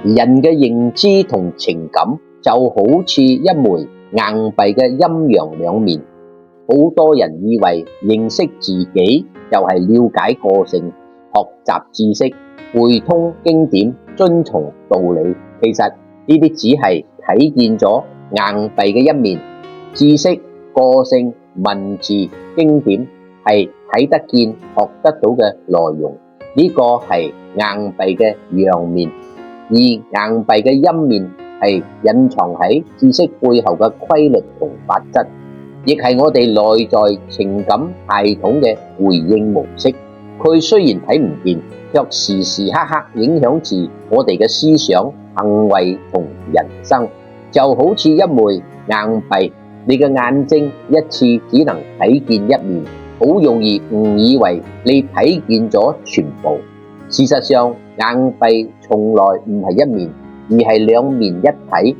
人嘅認知同情感就好似一枚硬幣嘅陰陽兩面。好多人以為認識自己就係了解個性、學習知識、背通經典、遵從道理。其實呢啲只係睇見咗硬幣嘅一面。知識、個性、文字、經典係睇得見、學得到嘅內容，呢個係硬幣嘅陽面。而硬幣嘅陰面係隱藏喺知識背後嘅規律同法則，亦係我哋內在情感系統嘅回應模式。佢雖然睇唔見，卻時時刻刻影響住我哋嘅思想、行為同人生。就好似一枚硬幣，你嘅眼睛一次只能睇見一面，好容易誤以為你睇見咗全部。事實上，硬幣從來唔係一面，而係兩面一體。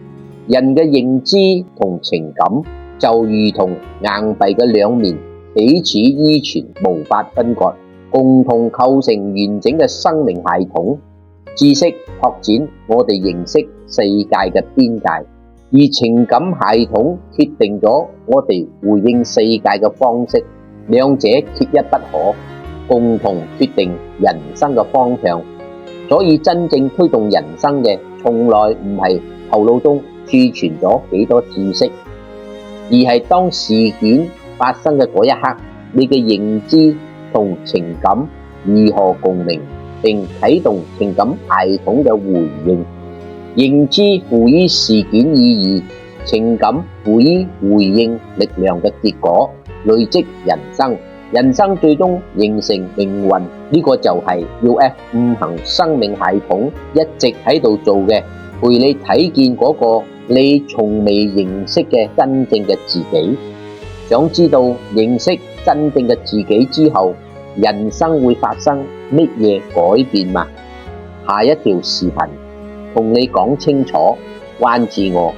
人嘅認知同情感就如同硬幣嘅兩面，彼此依存，無法分割，共同構成完整嘅生命系統。知識拓展我哋認識世界嘅邊界，而情感系統決定咗我哋回應世界嘅方式，兩者缺一不可，共同決定人生嘅方向。所以真正推動人生嘅，從來唔係頭腦中儲存咗幾多知識，而係當事件發生嘅嗰一刻，你嘅認知同情感如何共鳴，並啟動情感系統嘅回應。認知賦予事件意義，情感賦予回應力量嘅結果，累積人生。人生最終形成命運，呢個就係 UF 五行生命系統一直喺度做嘅，陪你睇見嗰個你從未認識嘅真正嘅自己。想知道認識真正嘅自己之後，人生會發生乜嘢改變嗎？下一條視頻同你講清楚，關注我，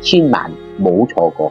千萬冇錯過。